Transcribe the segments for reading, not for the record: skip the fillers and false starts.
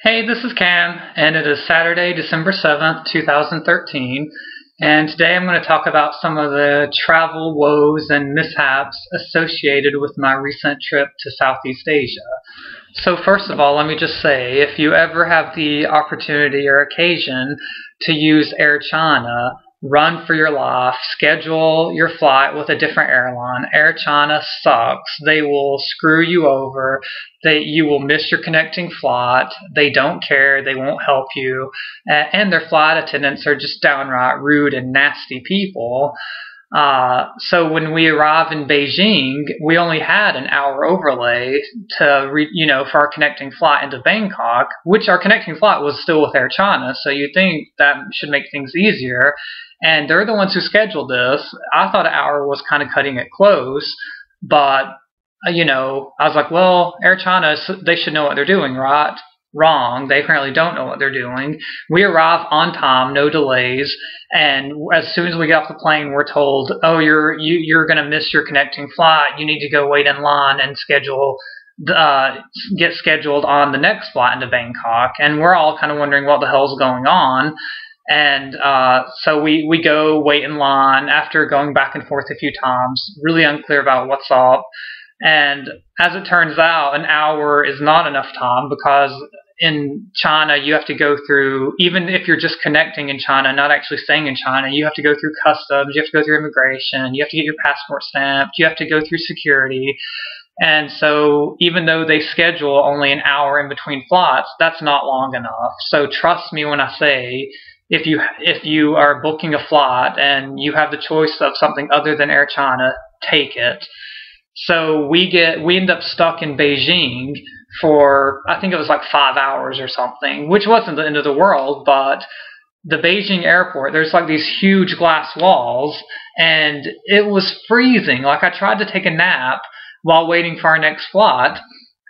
Hey, this is Cam, and it is Saturday, December 7th, 2013, and today I'm going to talk about some of the travel woes and mishaps associated with my recent trip to Southeast Asia. So first of all, let me just say, if you ever have the opportunity or occasion to use Air China, run for your life, schedule your flight with a different airline. Air China sucks. They will screw you over. You will miss your connecting flight. They don't care. They won't help you. And their flight attendants are just downright rude and nasty people. So when we arrived in Beijing, we only had an hour overlay for our connecting flight into Bangkok, which our connecting flight was still with Air China. So you'd think that should make things easier. And they're the ones who scheduled this. I thought an hour was kind of cutting it close, but I was like, well, Air China, they should know what they're doing, right? Wrong. They apparently don't know what they're doing. We arrive on time, no delays, and as soon as we get off the plane, we're told, oh, you're going to miss your connecting flight. You need to go wait in line and get scheduled on the next flight into Bangkok. And we're all kind of wondering what the hell's going on. And so we go wait in line after going back and forth a few times, really unclear about what's up. And as it turns out, an hour is not enough time because in China you have to go through, even if you're just connecting in China, not actually staying in China, you have to go through customs, you have to go through immigration, you have to get your passport stamped, you have to go through security. And so even though they schedule only an hour in between flights, that's not long enough. So trust me when I say, if you are booking a flight and you have the choice of something other than Air China, take it. So we end up stuck in Beijing for, I think it was like 5 hours or something, which wasn't the end of the world, but the Beijing airport, there's like these huge glass walls, and it was freezing. Like, I tried to take a nap while waiting for our next flight,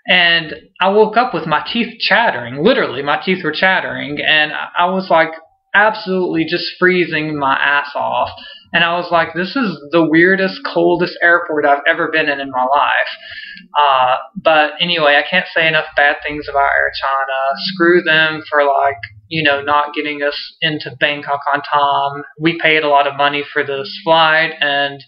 and I woke up with my teeth chattering. Literally, my teeth were chattering, and I was like absolutely just freezing my ass off. And I was like, this is the weirdest, coldest airport I've ever been in my life. But anyway, I can't say enough bad things about Air China. Screw them for not getting us into Bangkok on time. We paid a lot of money for this flight, and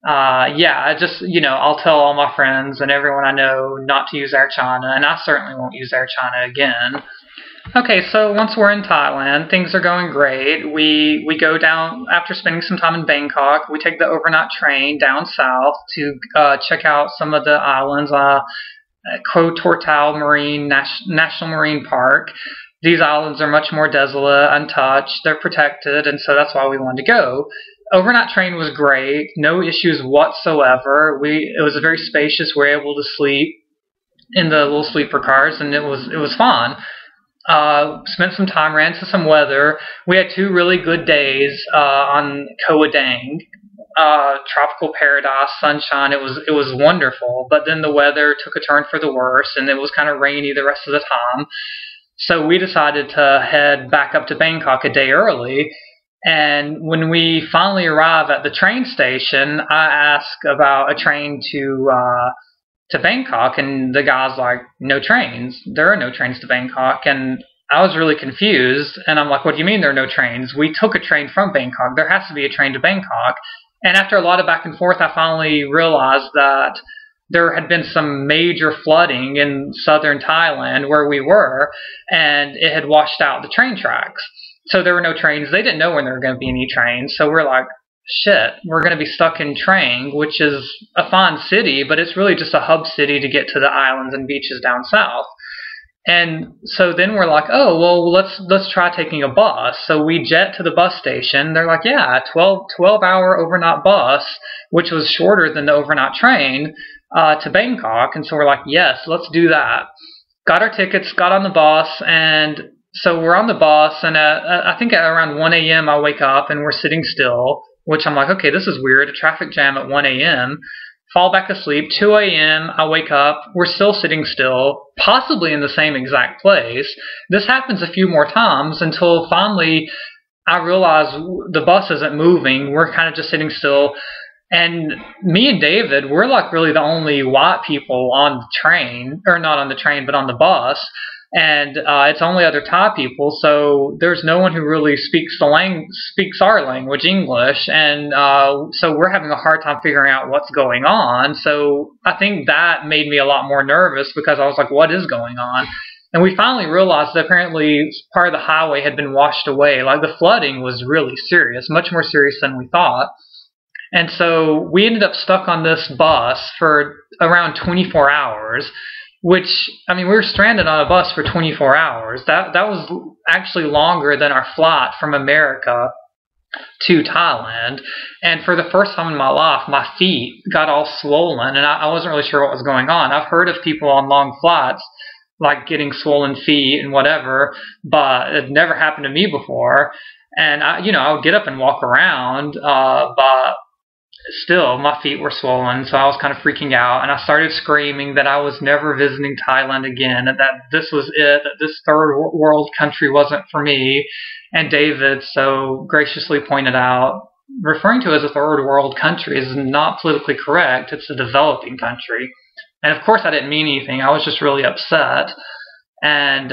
I'll tell all my friends and everyone I know not to use Air China, and I certainly won't use Air China again. Okay, so once we're in Thailand, things are going great. We go down, after spending some time in Bangkok, we take the overnight train down south to check out some of the islands, Koh Tortau National Marine Park. These islands are much more desolate, untouched, they're protected, and so that's why we wanted to go. Overnight train was great, no issues whatsoever. It was very spacious. We were able to sleep in the little sleeper cars, and it was fun. Spent some time, ran into some weather. We had 2 really good days on Koh Dang, tropical paradise, sunshine. It was wonderful. But then the weather took a turn for the worse, and it was kind of rainy the rest of the time. So we decided to head back up to Bangkok a day early. And when we finally arrive at the train station, I ask about a train to Bangkok, and the guy's like, no trains. There are no trains to Bangkok. And I was really confused, and I'm like, what do you mean there are no trains? We took a train from Bangkok. There has to be a train to Bangkok. And after a lot of back and forth, I finally realized that there had been some major flooding in southern Thailand where we were, and it had washed out the train tracks. So there were no trains. They didn't know when there were going to be any trains. So we're like, shit, we're going to be stuck in Trang, which is a fine city, but it's really just a hub city to get to the islands and beaches down south. And so then we're like, oh, well, let's try taking a bus. So we jet to the bus station. They're like, yeah, 12-hour overnight bus, which was shorter than the overnight train, to Bangkok. And so we're like, yes, let's do that. Got our tickets, got on the bus, and so we're on the bus, and I think at around 1 a.m. I wake up, and we're sitting still, which I'm like, okay, this is weird, a traffic jam at 1 a.m., fall back asleep. 2 a.m., I wake up, we're still sitting still, possibly in the same exact place. This happens a few more times until finally I realize the bus isn't moving, we're kind of just sitting still, and me and David, we're like really the only white people on the train, or not on the train, but on the bus. and it's only other Thai people, so there's no one who really speaks our language, English, and so we're having a hard time figuring out what's going on. So I think that made me a lot more nervous because I was like, what is going on? And we finally realized that apparently part of the highway had been washed away. Like, the flooding was really serious, much more serious than we thought. And so we ended up stuck on this bus for around 24 hours, which, I mean, we were stranded on a bus for 24 hours. That was actually longer than our flight from America to Thailand. And for the first time in my life, my feet got all swollen, and I wasn't really sure what was going on. I've heard of people on long flights like getting swollen feet and whatever, but it never happened to me before. And I would get up and walk around, but still my feet were swollen, so I was kind of freaking out, and I started screaming that I was never visiting Thailand again, and that this was it, that this third world country wasn't for me. And David so graciously pointed out, referring to it as a third world country is not politically correct. It's a developing country. And of course I didn't mean anything. I was just really upset. And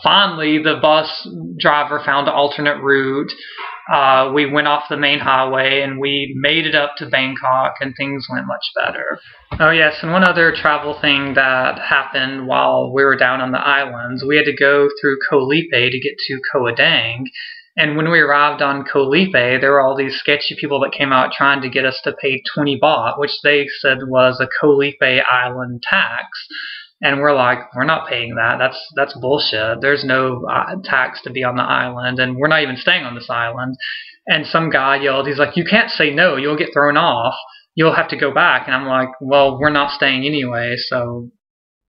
finally the bus driver found an alternate route. We went off the main highway and we made it up to Bangkok, and things went much better. Oh yes, and one other travel thing that happened while we were down on the islands, we had to go through Koh Lipe to get to Koh Adang. And when we arrived on Koh Lipe, there were all these sketchy people that came out trying to get us to pay 20 baht, which they said was a Koh Lipe island tax. And we're like, we're not paying that. That's bullshit. There's no tax to be on the island, and we're not even staying on this island. And some guy yelled, he's like, you can't say no. You'll get thrown off. You'll have to go back. And I'm like, well, we're not staying anyway, so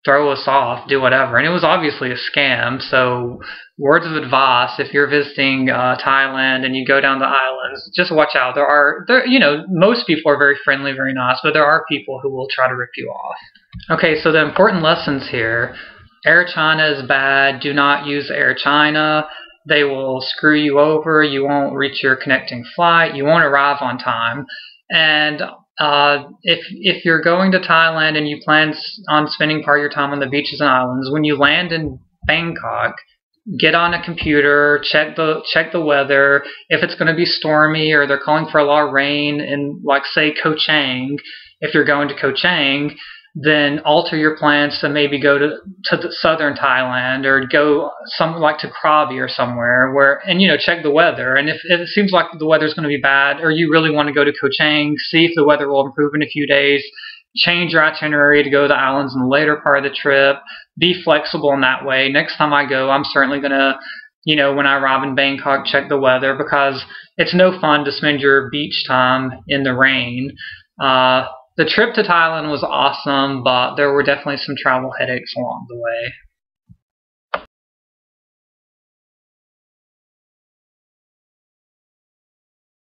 throw us off, do whatever. And it was obviously a scam. So words of advice, if you're visiting Thailand and you go down the islands, just watch out. Most people are very friendly, very nice, but there are people who will try to rip you off. Okay, so the important lessons here: Air China is bad. Do not use Air China. They will screw you over. You won't reach your connecting flight. You won't arrive on time. And if you're going to Thailand and you plan on spending part of your time on the beaches and islands, when you land in Bangkok, get on a computer, check the weather. If it's going to be stormy or they're calling for a lot of rain in, like, say, Koh Chang, if you're going to Koh Chang, then alter your plans to maybe go to the southern Thailand, or go somewhere like to Krabi or somewhere and check the weather. And if it seems like the weather's going to be bad, or you really want to go to Koh Chang, see if the weather will improve in a few days. Change your itinerary to go to the islands in the later part of the trip. Be flexible in that way. Next time I go, I'm certainly going to, when I arrive in Bangkok, check the weather, because it's no fun to spend your beach time in the rain. The trip to Thailand was awesome, but there were definitely some travel headaches along the way.